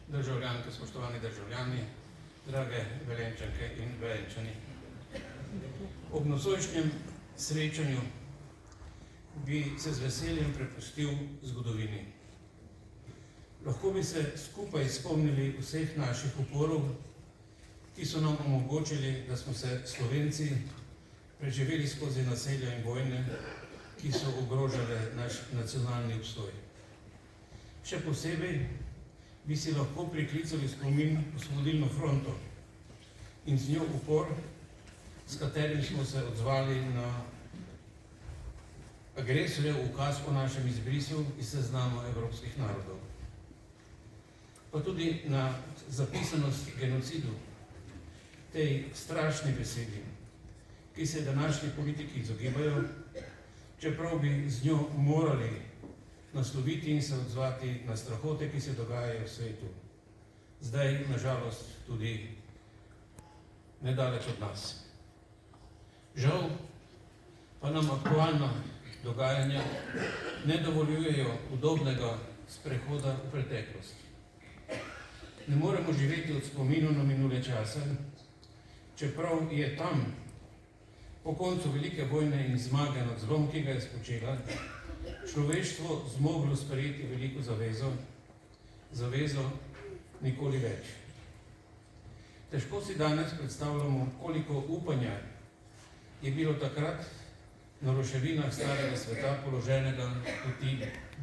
državljanke, spoštovani državljani, drage Velenjčanke in Velenjčani. Ob nocojšnjem srečanju bi se z veseljem prepustil zgodovini. Lahko bi se skupaj spomnili vseh naših uporov, ki so nam omogočili, da smo se Slovenci preživeli skozi naselja in vojne, ki so ogrožale naš nacionalni obstoj. Še posebej bi si lahko priklicali spomin Osvobodilno fronto in z njo upor, s katerim smo se odzvali na agresorjev ukaz o našem izbrisu iz seznama evropskih narodov. Pa tudi na zapisanost genocidu, tej strašni besedi, ki se današnji politiki izogibajo, čeprav bi z njo morali nasloviti in se odzvati na strahote, ki se dogajajo v svetu. Zdaj, nažalost, tudi nedaleč od nas. Žal pa nam aktualna dogajanja ne dovoljujejo udobnega sprehoda v preteklost. Ne moremo živeti od spominu na minule čase, čeprav je tam po koncu velike vojne in zmage nad zlom, ki ga je spočela, človeštvo zmoglo sprejeti veliko zavezo nikoli več. Težko si danes predstavljamo, koliko upanja je bilo takrat na ruševinah starega sveta položenega v ti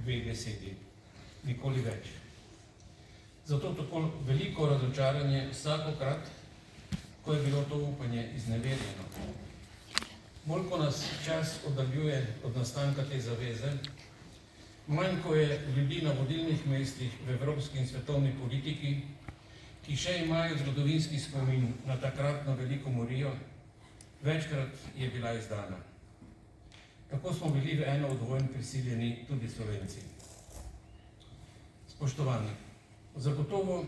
dve besedi. Nikoli več. Zato tako veliko razočaranje vsakokrat, ko je bilo to upanje izneverjeno. Bolj, ko nas čas oddaljuje od nastanka te zaveze, manj, ko je ljudi na vodilnih mestih v evropski in svetovni politiki, ki še imajo zgodovinski spomin na takratno veliko morijo, večkrat je bila izdana. Tako smo bili v eno od vojn prisiljeni tudi Slovenci. Spoštovani, zagotovo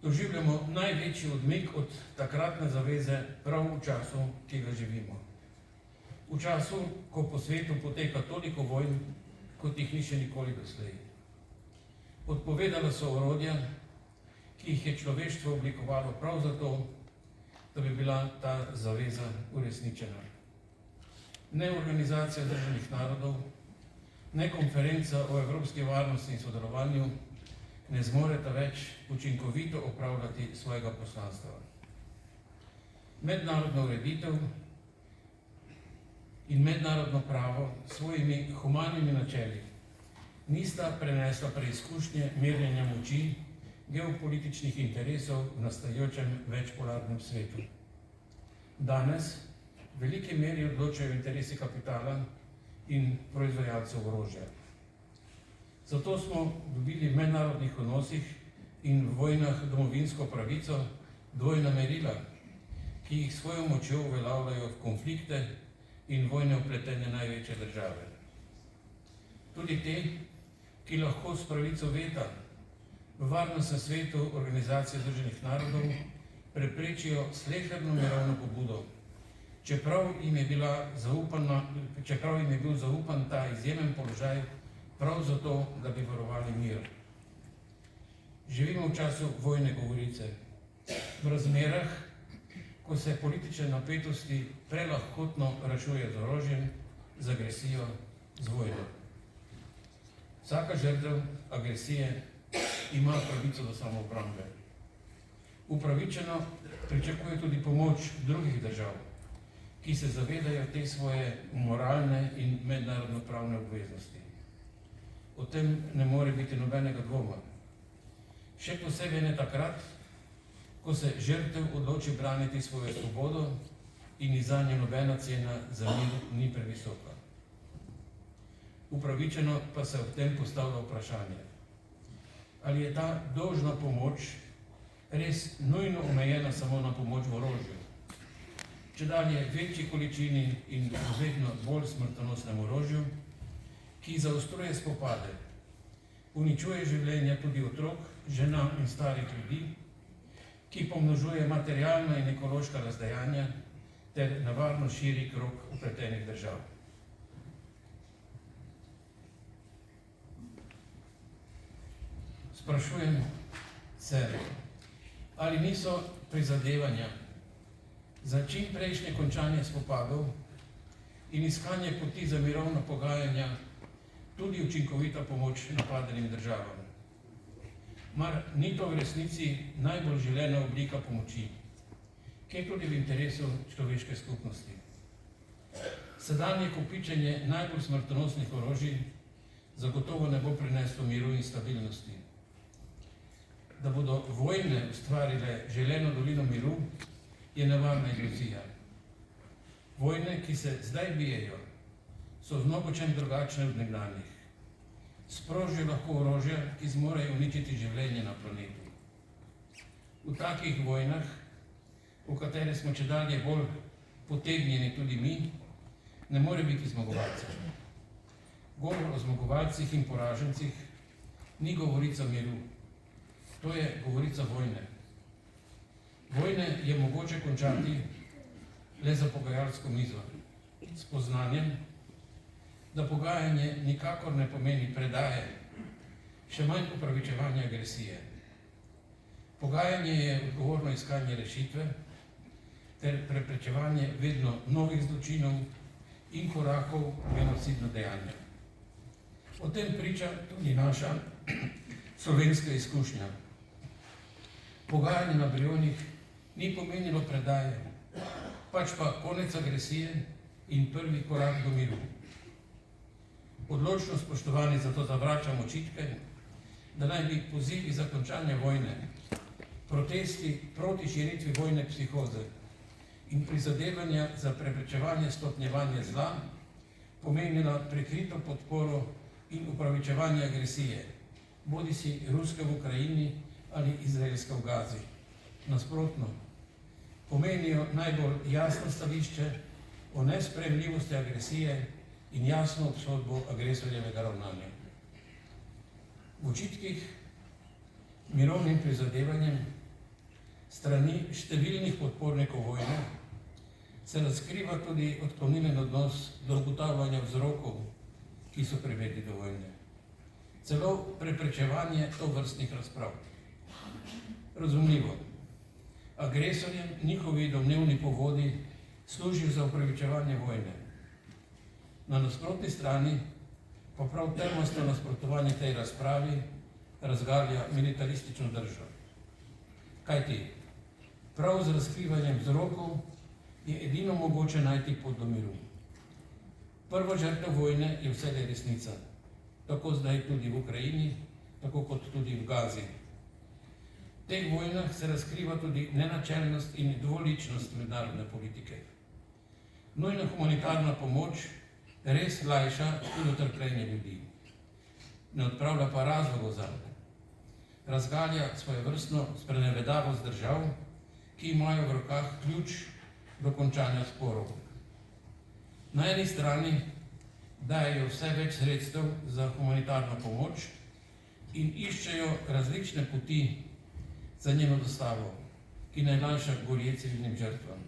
doživljamo največji odmik od takratne zaveze prav v času, ki ga živimo. V času, ko po svetu poteka toliko vojn, kot jih ni še nikoli doslej. Odpovedala so orodja, ki jih je človeštvo oblikovalo prav zato, da bi bila ta zaveza uresničena. Ne Organizacija združenih narodov, ne konferenca o evropski varnosti in sodelovanju ne zmoreta več učinkovito opravljati svojega poslanstva. Mednarodna ureditev in mednarodno pravo s svojimi humanimi načeli nista prenesla preizkušnje merjenja moči geopolitičnih interesov v nastajajočem večpolarnem svetu. Danes v veliki meri odločajo interesi kapitala in proizvajalcev orožja. Zato smo dobili v mednarodnih odnosih in v vojnah domovinsko pravico dvojna merila, ki jih svojo močjo uveljavljajo v konflikte in vojne vpletene največje države. Tudi te, ki lahko s pravico veta v varnostnem svetu Organizacije združenih narodov preprečijo sleherno mirovno pobudo, čeprav jim je bil zaupan ta izjemen položaj prav zato, da bi varovali mir. Živimo v času vojne govorice, v razmerah, ko se politične napetosti prelahkotno rešuje z orožjem, z agresijo, z vojno. Vsaka žrtev agresije ima pravico do samoobrambe. Upravičeno pričakuje tudi pomoč drugih držav, ki se zavedajo te svoje moralne in mednarodno-pravne obveznosti. O tem ne more biti nobenega dvoma. Še posebej ne takrat, ko se žrtev odloči braniti svojo svobodo in zanje nobena cena za mir ni previsoka. Upravičeno pa se ob tem postavlja vprašanje, ali je ta dolžna pomoč res nujno omejena samo na pomoč v orožju, čedalje večji količini in vedno bolj smrtonosnem orožju, ki zaostruje spopade, uničuje življenja tudi otrok, žena in starih ljudi, ki pomnožuje materialna in ekološka razdejanja ter nevarno širi krog vpletenih držav. Sprašujem, sebe. Ali niso prizadevanja za čim prejšnje končanje spopadov in iskanje poti za mirovna pogajanja tudi učinkovita pomoč napadenim državam? Mar ni to v resnici najbolj želena oblika pomoči, ki je tudi v interesu človeške skupnosti? Sedanje kopičenje najbolj smrtonosnih orožij zagotovo ne bo prineslo miru in stabilnosti. Da bodo vojne ustvarile želeno dolino miru, je nevarna iluzija. Vojne, ki se zdaj bijejo, so v mnogočem drugačne od nekdanjih. Sprožijo lahko orožja, ki zmorejo uničiti življenje na planetu. V takih vojnah, v katere smo čedalje bolj potegnjeni tudi mi, ne more biti zmagovalcev. Govor o zmagovalcih in poražencih ni govorica miru. To je govorica vojne. Vojne je mogoče končati le za pogajalsko mizo, s poznanjem, da pogajanje nikakor ne pomeni predaje, še manj upravičevanje agresije. Pogajanje je odgovorno iskanje rešitve ter preprečevanje vedno novih zločinov in korakov v genocidno dejanje. O tem priča tudi naša slovenska izkušnja. Pogajanje na Brionih ni pomenilo predaje, pač pa konec agresije in prvi korak do miru. Odločno spoštovani zato zavračam očitke, da naj bi pozivi za končanje vojne, protesti proti širitvi vojne psihoze in prizadevanja za preprečevanje stopnjevanja zla pomenila prekrito podporo in upravičevanje agresije, bodisi ruske v Ukrajini ali izraelske v Gazi. Nasprotno, pomenijo najbolj jasno stališče o nesprejemljivosti agresije in jasno obsodbo agresorjevega ravnanja. V očitkih mirovnim prizadevanjem strani številnih podpornikov vojne se razkriva tudi odklonilen odnos do ugotavljanja vzrokov, ki so privedli do vojne. Celo preprečevanje tovrstnih razprav. Razumljivo, agresorjem njihovi domnevni povodi služijo za upravičevanje vojne. Na nasprotni strani pa prav trmastno nasprotovanje tej razpravi razgalja militaristično držo. Kajti, prav z razkrivanjem vzrokov je edino mogoče najti pot do miru. Prva žrtev vojne je vselej resnica, tako zdaj tudi v Ukrajini, tako kot tudi v Gazi. V teh vojnah se razkriva tudi nenačelnost in dvoličnost mednarodne politike. Nujna humanitarna pomoč res lajša tudi utrpljenje ljudi. Ne odpravlja pa razlogov zanj. Razgalja svojevrstno sprenevedavost držav, ki imajo v rokah ključ do končanja sporov. Na eni strani dajejo vse več sredstev za humanitarno pomoč in iščejo različne poti za njeno dostavo, ki naj lajša gorje civilnim žrtvam.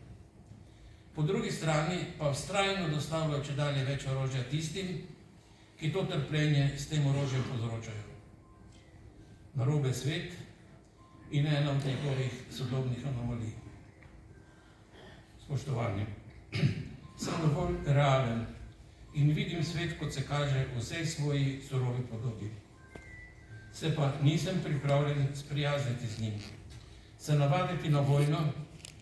Po drugi strani pa vztrajno dostavljajo čedalje več orožja tistim, ki to trpljenje s tem orožjem povzročajo. Narobe svet in ena od njegovih sodobnih anomalij. Spoštovani, sem dovolj realen in vidim svet, kot se kaže v vsej svoji surovi podobi. Se pa nisem pripravljen sprijazniti z njim, se navaditi na vojno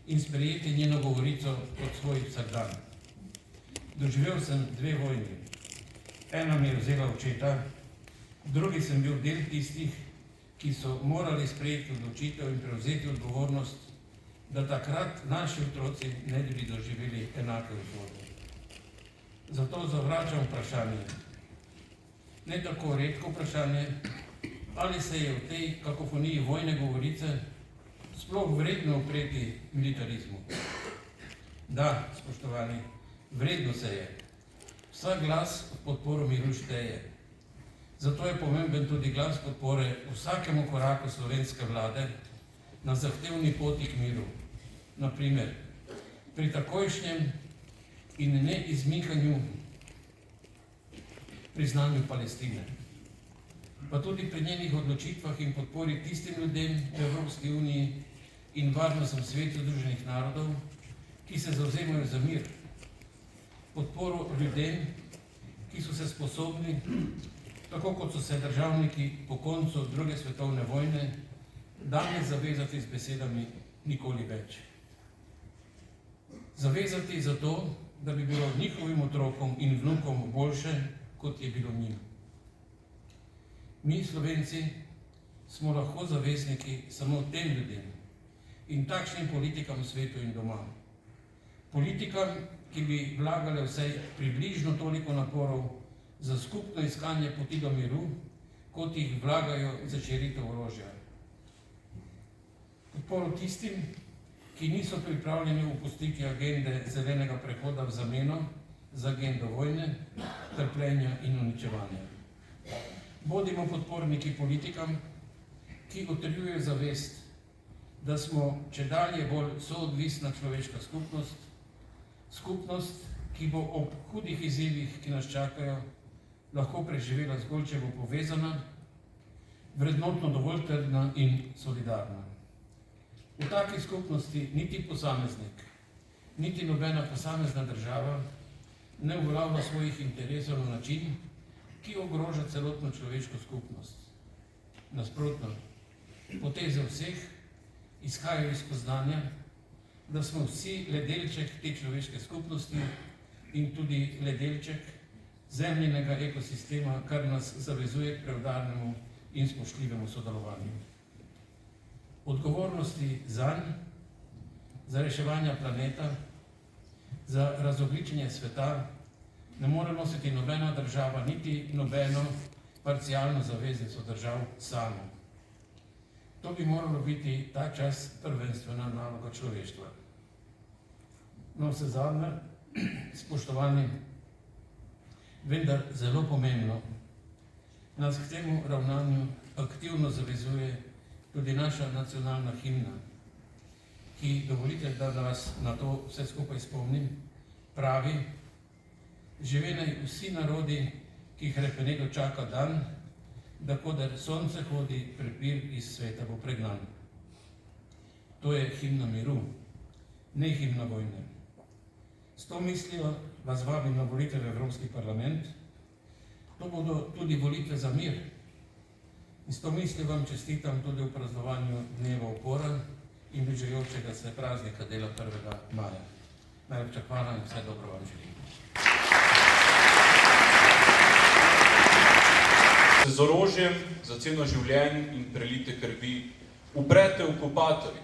in sprejeti njeno govorico kot svoj vsakdan. Doživel sem 2 vojni. Ena mi je vzela očeta, drugi sem bil del tistih, ki so morali sprejeti odločitev in prevzeti odgovornost, da takrat naši otroci ne bi doživeli enake usode. Zato zavračam vprašanje, ne tako redko vprašanje, ali se je v tej kakofoniji vojne govorice sploh vredno upreti militarizmu. Da, spoštovani, vredno se je. Vsak glas v podporo miru šteje. Zato je pomemben tudi glas podpore vsakemu koraku slovenske vlade na zahtevni poti k miru. Naprimer, pri takojšnjem in neizmikanju priznanju Palestine. pa tudi pri njenih odločitvah in podpori tistim ljudem v Evropski uniji in varnostnem svetu Združenih narodov, ki se zavzemajo za mir, podporo ljudem, ki so se sposobni, tako kot so se državniki po koncu druge svetovne vojne, danes zavezati z besedami nikoli več. Zavezati za to, da bi bilo njihovim otrokom in vnukom boljše, kot je bilo njim. Mi, Slovenci, smo lahko zavezniki samo tem ljudem in takšnim politikam v svetu in doma. Politikam, ki bi vlagale vsaj približno toliko naporov za skupno iskanje poti do miru, kot jih vlagajo za širitev orožja. Podporo tistim, ki niso pripravljeni opustiti agende zelenega prehoda v zameno za agendo vojne, trpljenja in uničevanja. Bodimo podporniki politikam, ki utrjujejo zavest, da smo čedalje bolj soodvisna človeška skupnost, skupnost, ki bo ob hudih izzivih, ki nas čakajo, lahko preživela zgolj, če bo povezana, vrednotno dovolj trdna in solidarna. V taki skupnosti niti posameznik, niti nobena posamezna država ne uveljavlja svojih interesov na način, ki ogroža celotno človeško skupnost. Nasprotno, poteze vseh izhajajo iz spoznanja, da smo vsi le delček te človeške skupnosti in tudi le delček zemljinega ekosistema, kar nas zavezuje k preudarnemu in spoštljivemu sodelovanju. Odgovornosti zanj, za reševanje planeta, za razogljičenje sveta ne more nositi nobena država, niti nobeno parcialno zaveznico držav samo. To bi moralo biti ta čas prvenstvena naloga človeštva. No, vsezadnje, spoštovani, vendar zelo pomembno, nas k temu ravnanju aktivno zavezuje tudi naša nacionalna himna, ki, dovolite, da vas na to vse skupaj spomnim, pravi: žive naj vsi narodi, ki jih hrepeneto čaka dan, da koder sonce hodi, prepir iz sveta bo pregnan. To je himna miru, ne himna vojne. S to mislijo vas vabim na volitve v Evropski parlament. To bodo tudi volitve za mir. In s to mislijo vam čestitam tudi v praznovanju Dneva upora in bližajočega se praznika dela 1. maja. Najlepša hvala in vse dobro vam želim. Se z orožjem za ceno življenj in prelite krvi uprete okupatorji.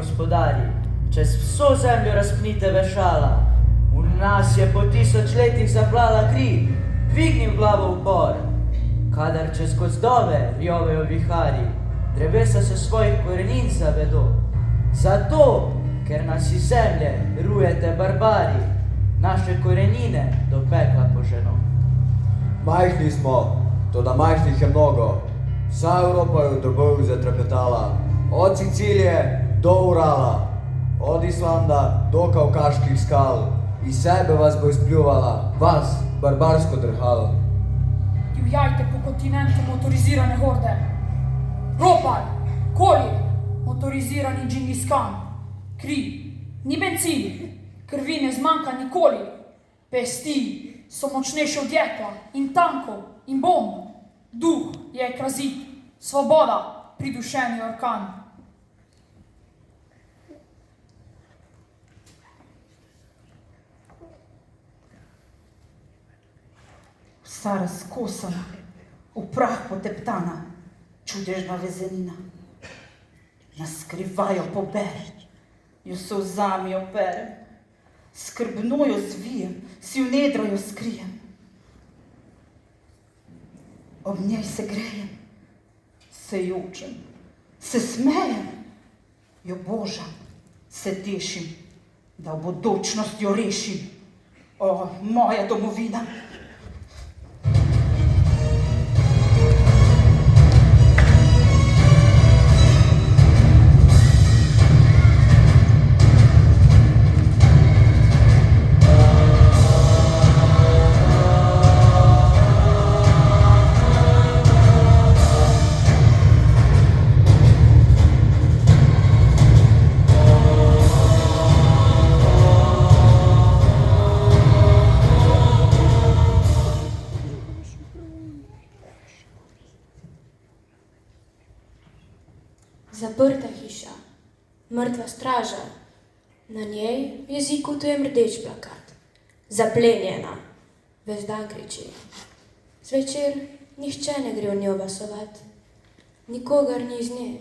gospodarji, čez vso zemljo razpnite vešala. V nas je po 1000 letih zaplala kri, dvigni glavo v bor. Kadar čez gozdove rjovejo vihari, drevesa se svojih korenin zavedo. Zato, ker nas iz zemlje rujete barbari, naše korenine do pekla poženo. Majhni smo, toda majhnih je mnogo. Vsa Evropa je v droboju zatrepetala, od Sicilije do Urala, od Islanda do Kavkaških skal. Iz sebe vas bo izpljuvala, vas, barbarsko drhalo. Divjajte po kontinentu motorizirane horde. Ropaj, koli, motorizirani Džingis Khan. Kri, ni bencin, krvi ne zmanjka nikoli. Pesti so močnejše od jekla in tankov in bomb. Duh je ekrazit, svoboda, pridušeni orkan. Vsa razkosana, v prah poteptana, čudežna vezenina. Nas skrivajo pobere, jo solzami operem, skrbno jo zvijem, si v nedro jo skrijem. Ob njej se grejem, se jočem, se smejem, jo božam, se tešim, da v bodočnost jo rešim. O, moja domovina! Zaprta hiša, mrtva straža, na njej v jeziku tujem rdeč plakat. Zaplenjena, ves dan kriči. Zvečer nihče ne gre v njo vasovat, nikogar ni iz nje,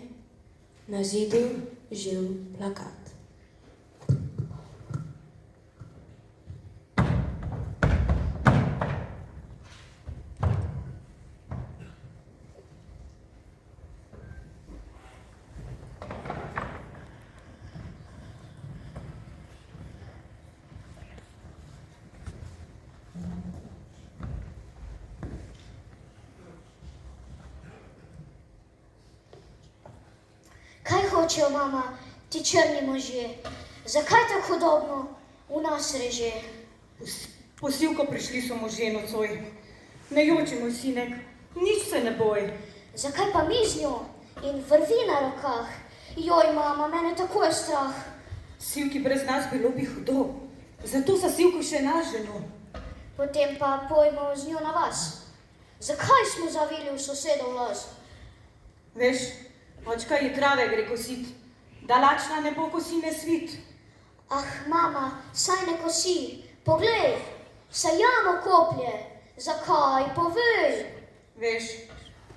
na zidu živ plakat. Kaj hočejo, mama, ti črni možje? Zakaj tako hudobno v nas reže? Po Sivko prišli so možje nocoj. Ne joči, moj sinek, nič se ne boj. Zakaj pa mi z njo in vrvi na rokah? Joj, mama, mene tako je strah. Sivki brez nas bilo bi hudo, zato za Sivko še nas ženo. Potem pa pojmo z njo na vas. Zakaj smo zavili v sosedov las? Veš, očka ji trave gre kosit, da lačna ne bo kosi ne svit. Ah, mama, saj ne kosi. Poglej, saj jamo koplje. Zakaj? Povej. Veš,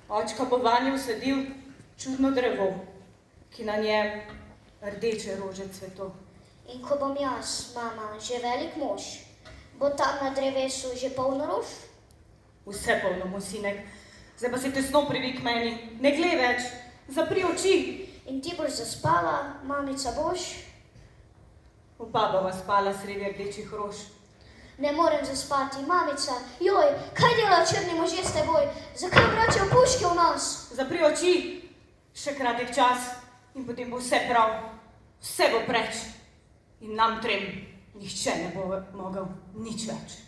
očka bo vanjo usadil čudno drevo, ki na njem rdeče rože cveto. In ko bom jaz, mama, že velik mož, bo tam na drevesu že polno rož? Vse polno, moj sinek. Zdaj pa si tesno privik meni. Ne glej več, zapri oči. In ti boš zaspala, mamica boš? Oba bova spala sredi rdečih rož. Ne morem zaspati, mamica. Joj, kaj delajo črni možje s teboj? Zakaj vračajo puške v nas? Zapri oči, še kratek čas in potem bo vse prav. Vse bo preč. In nam trem nihče ne bo mogel nič več.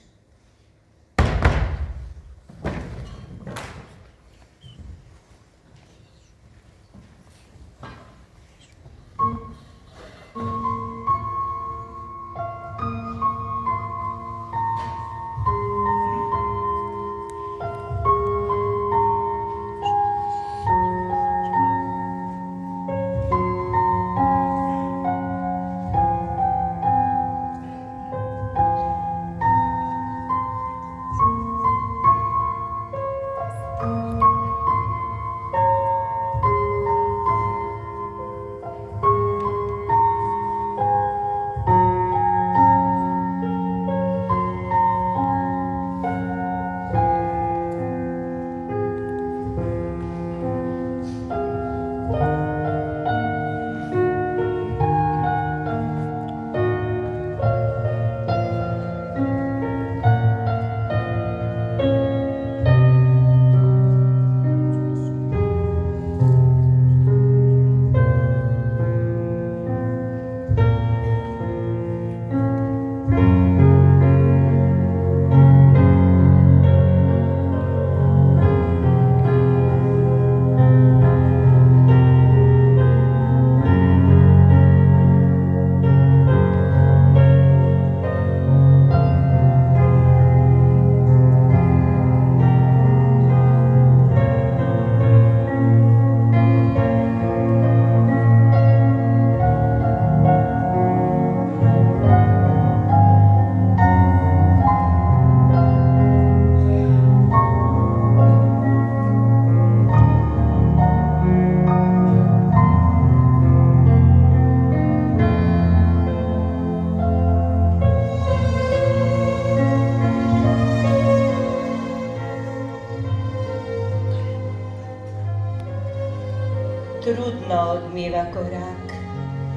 odmeva korak.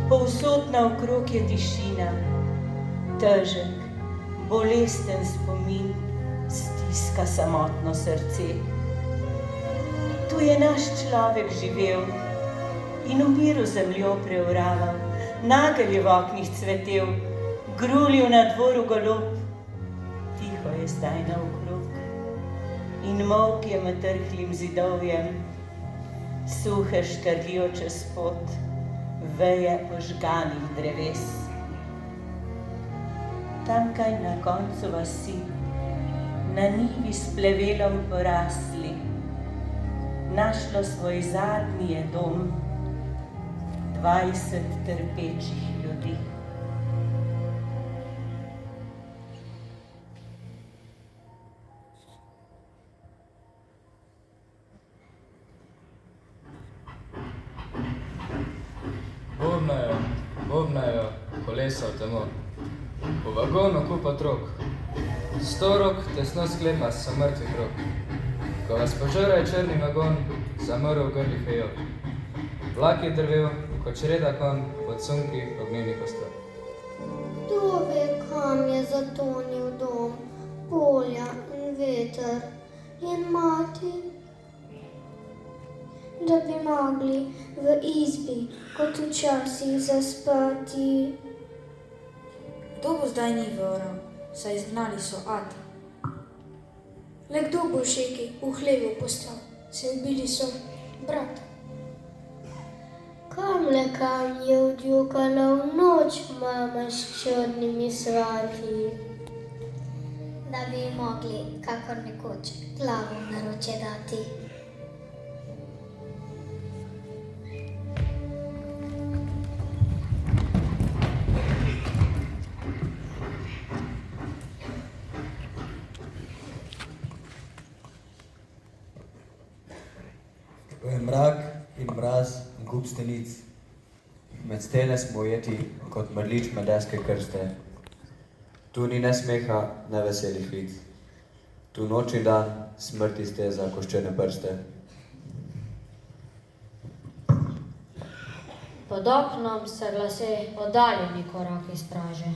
Povsod naokrog je tišina, težek, bolesten spomin, stiska samotno srce. Tu je naš človek živel in v miru zemljo preuraval, nagelj je v oknih cvetel, grulil na dvoru golob. Tiho je zdaj naokrog in molk je med trhlim zidovjem, suhe škrljijo čez pot, veje požganih dreves. Tamkaj na koncu vasi, na njivi s plevelom porasli, našlo svoj zadnji je dom 20 trpečih ljudi. Bobnajo kolesa v temo. V vagonu kupa otrok. 100 rok tesno sklepna so mrtvih rok. Ko vas požara je črni vagon, zamrl v grli fejok. Vlak je drvel, kot čreda konj, pod sunki ognjenih ostrov. Kdo ve, kam je zatonil dom, polja in veter in mati? Da bi mogli v izbi, kot včasih zaspati. Kdo bo zdaj njive oral, saj izgnali so ad? Le kdo bo šeki v hlevu poslal, se ubili so brata? Kam je odjokala v noč mama s črnimi svati? Da bi mogli, kakor nekoč, glavo na roče dati. To je mrak in mraz in kup stenic. Med stene smo ujeti kot mrlič med deske krste. Tu ni ne smeha, ne veselih lic. Tu noč in dan smrti steza koščene prste. Pod oknom se glase oddaljeni koraki straže.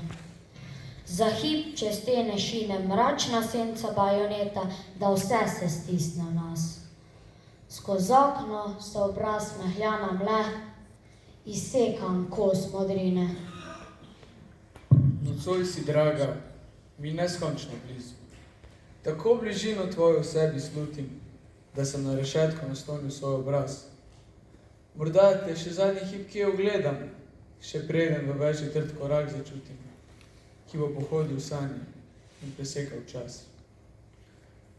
Za hip čez stene šine mračna senca bajoneta, da vse se stisne v nas. Skozi okno se obraz mehljana mle, izsekan kos modrine. Nocoj si draga, mi neskončno blizu. Tako bližino tvojo v sebi slutim, da sem na rešetko naslonil svoj obraz. Morda te še zadnji hip kje ogledam, še preden v večji trd korak začutim, ki bo pohodil sanje in presekal čas.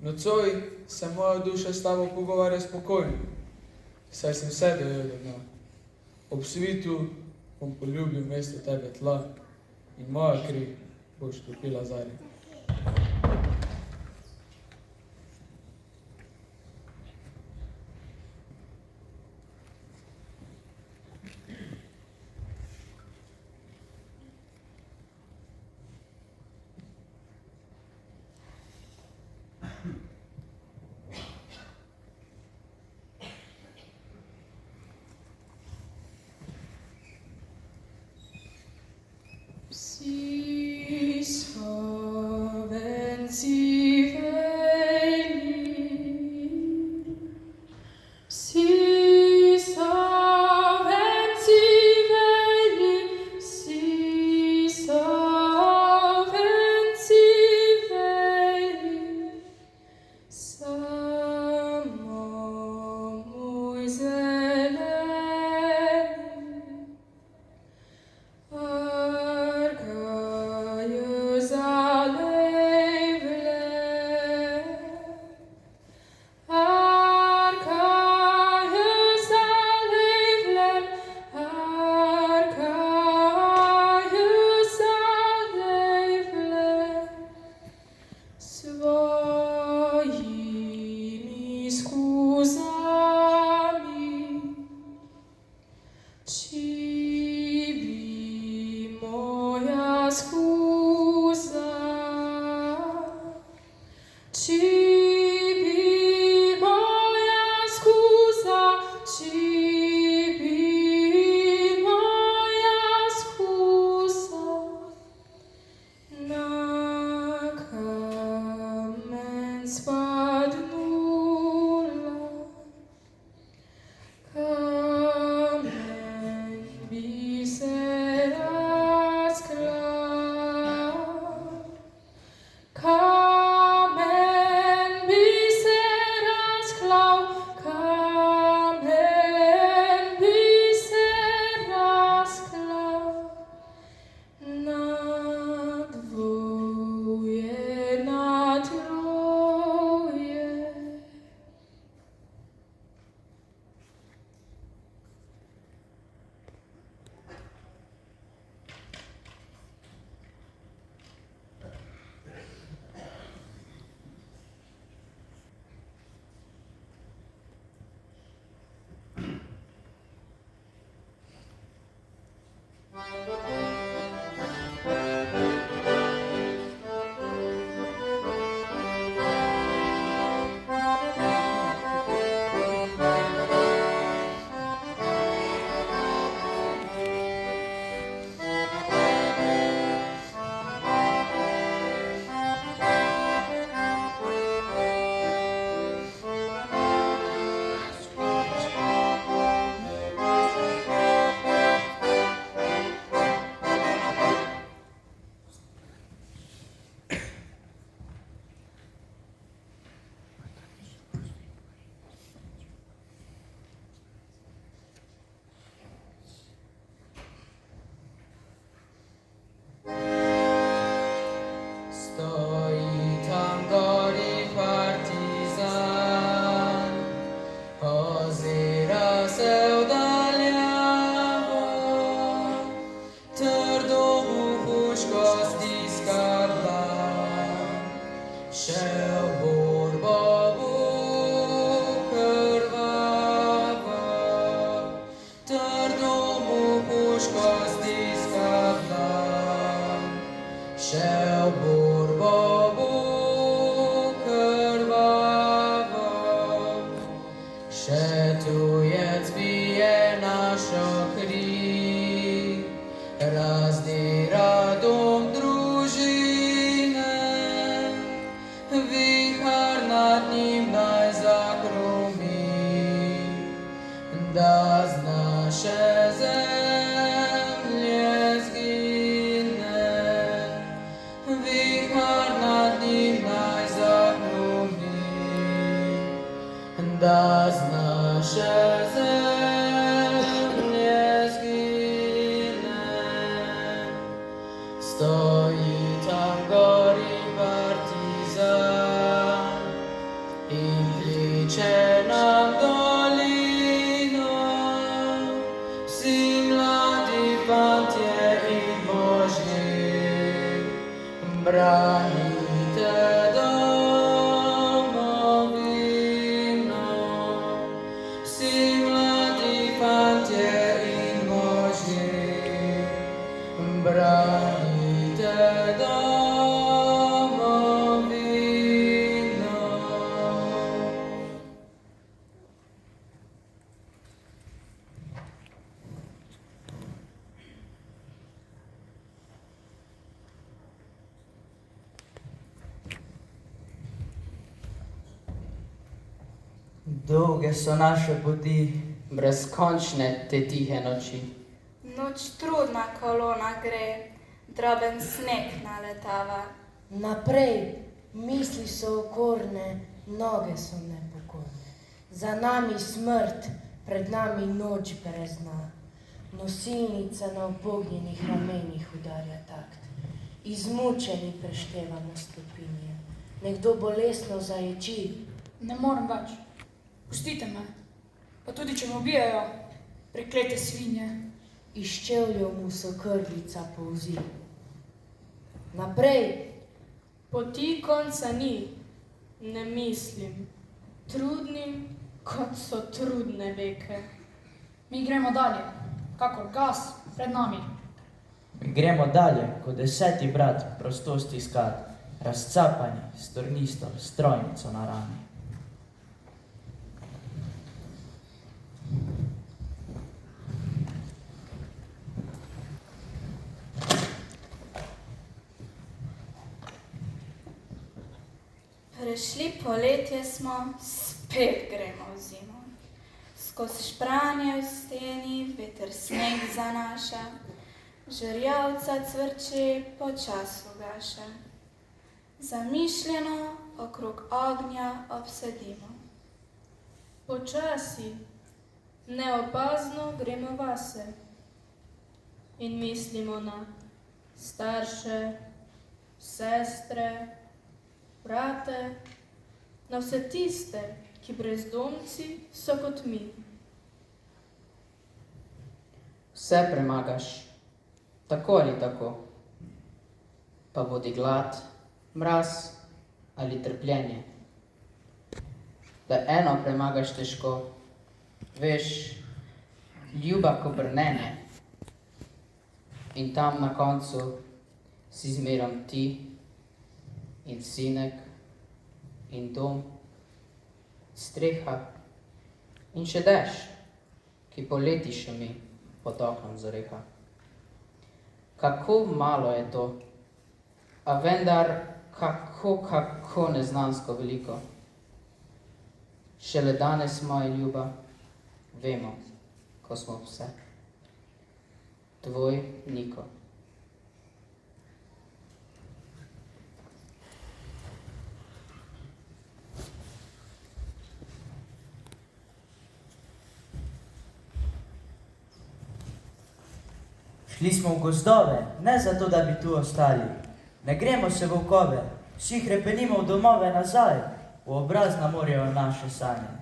Nocoj se moja duša s tabo pogovarja spokojno, saj sem vse dojel do dna. Ob svitu bom poljubil mesto tebe tla in moja kri boš topila zarje. Psi so puško stiska dlan, še v borbo krvava, trdo mu puško stiska dlan, še v borbo krvava, še tujec pije našo kri, razdira dom družine, vihar nad njim naj zahrumi, da z naše zemlje zgine. Vihar nad njim naj zahrumi, da z naše zemlje zgine. Stoji tam gori partizan in kliče nam dolino, vsi mladi fantje in možje, branite domovino. Vsi mladi fantje in možje, branite domovino. Dolge so naše poti, brezkončne te tihe noči. Noč trudna kolona gre, droben sneg naletava. Naprej, misli so okorne, noge so nepokorne. Za nami smrt, pred nami noč brezna. Nosilnica na upognjenih ramenih udarja takt. Izmučeni preštevamo stopinje. Nekdo bolestno zaječi. Ne morem več. Pustite me. Pa tudi, če me ubijajo, preklete svinje. Iz čevljev mu so krvica polzi. Naprej. Poti konca ni, ne mislim. Trudnim, kot so trudne veke. Mi gremo dalje, kakor gas pred nami. Gremo dalje, kot 10. brat, prostost iskat, razcapani, s tornisto, strojnico na rami. Prešli poletje smo, spet gremo v zimo. Skozi špranje v steni, veter sneg zanaša, žerjavca cvrči počas ugaša. Zamišljeno okrog ognja obsedimo. Počasi, neopazno gremo vase in mislimo na starše, sestre, brate, na vse tiste, ki brezdomci so kot mi. Vse premagaš, tako ali tako, pa bodi glad, mraz ali trpljenje. Da eno premagaš težko, veš, ljuba ko brnenje. In tam na koncu si zmerom ti in sinek in dom, streha in še dež, ki poleti šumi pod oknom zoreka. Kako malo je to, a vendar kako neznansko veliko. Šele danes, moja ljuba, vemo, ko smo vse. Tvoj Niko. Šli smo v gozdove, ne zato, da bi tu ostali. Ne gremo se v okove, vsi hrepenimo v domove nazaj, v obraz namorjajo naše sanje.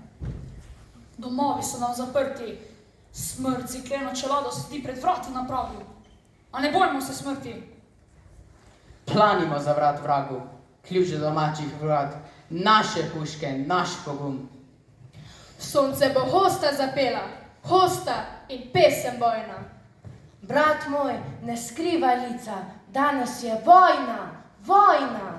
Domovi so nam zaprti, smrt si kleno čelado sedi pred vrati napravil. A ne bojmo se smrti. Planimo za vrat vragu, ključ do domačih vrat, naše puške, naš pogum. Sonce bo hosta zapela, hosta in pesem bojna. Brat moj, ne skrivaj lica, danes je vojna, vojna.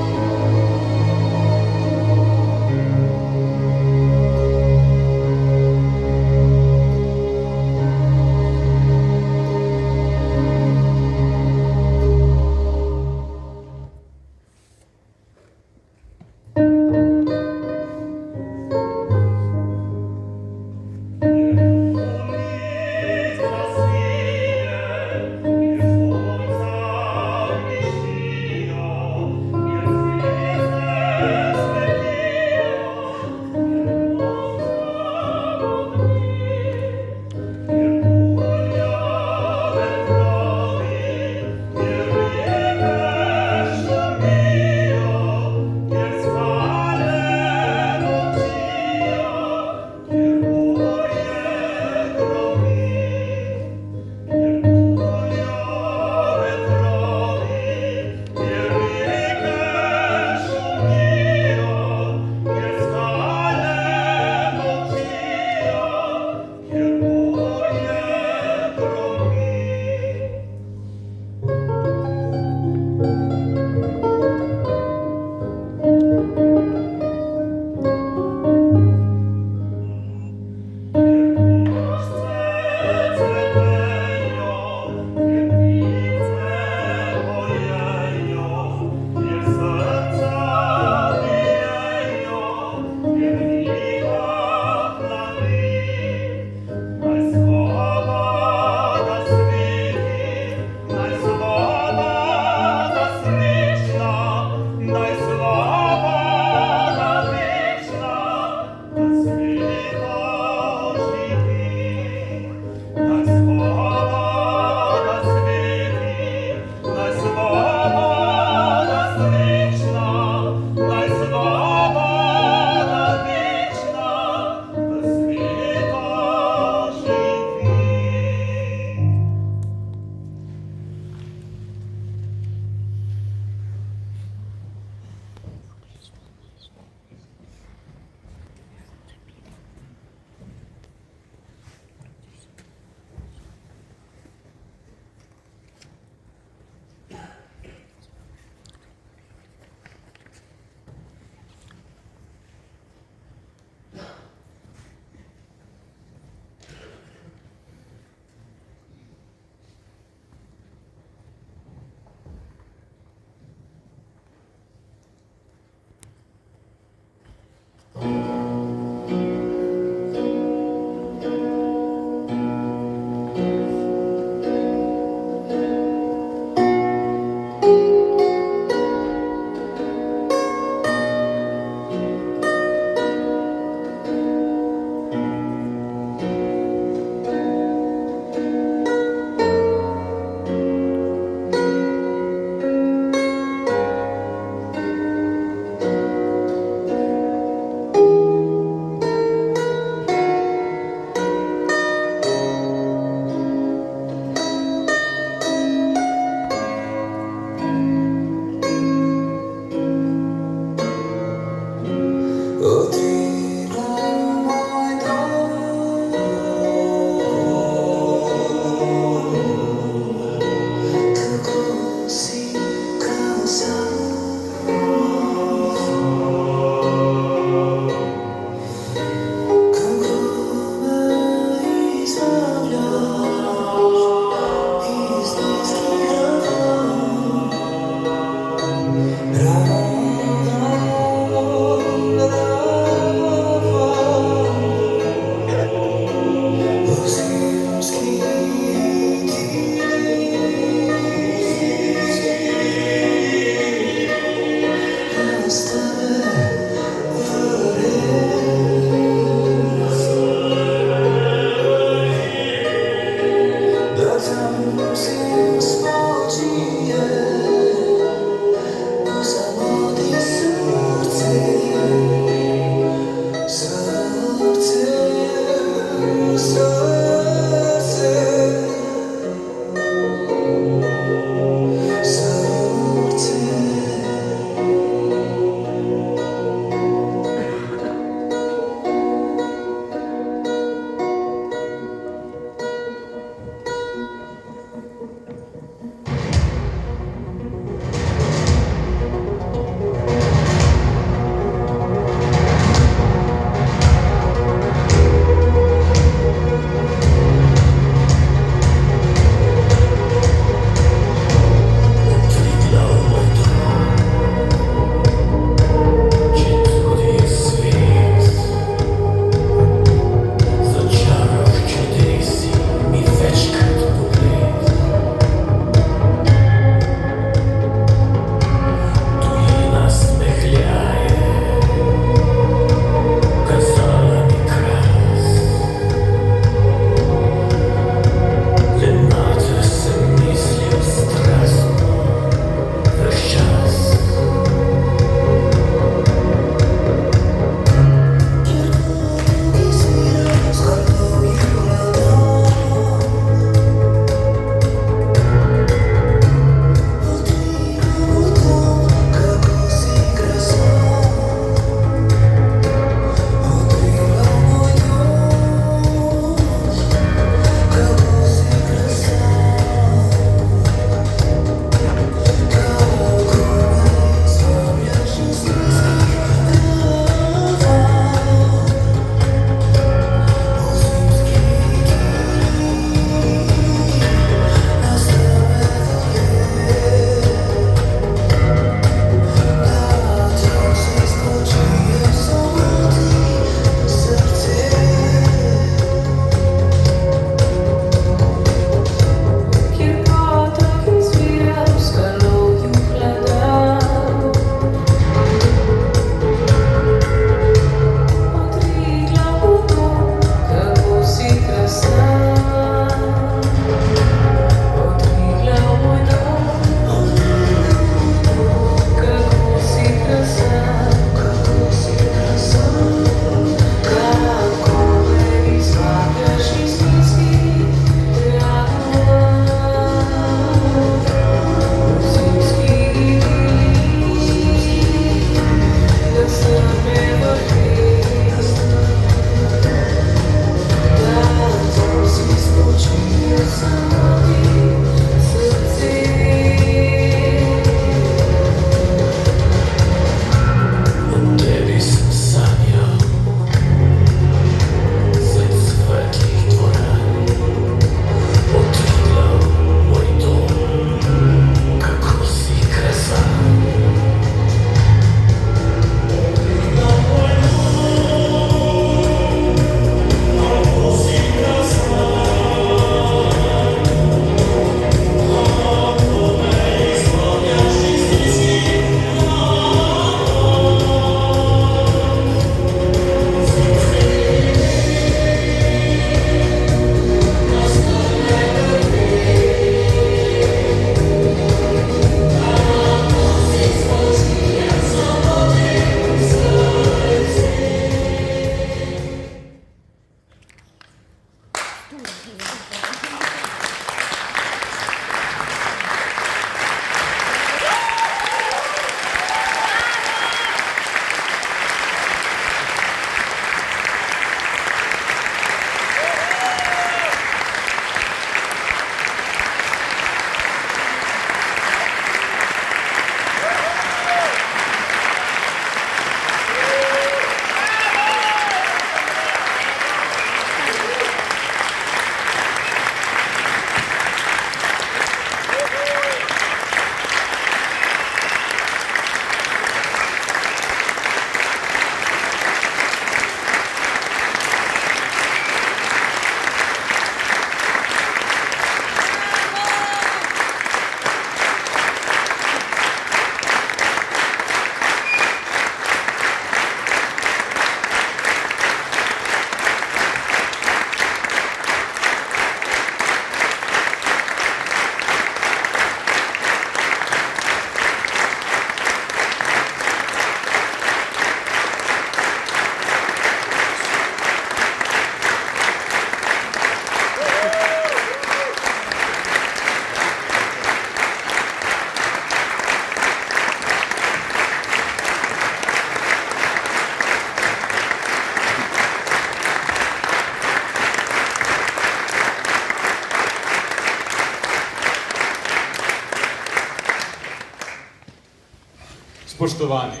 Spoštovani,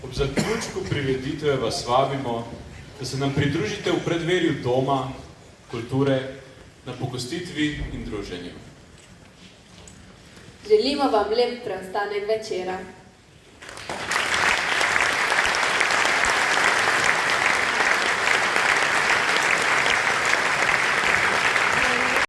ob zaključku prireditve vas vabimo, da se nam pridružite v predverju doma, kulture, na pogostitvi in druženju. Želimo vam lep preostanek večera.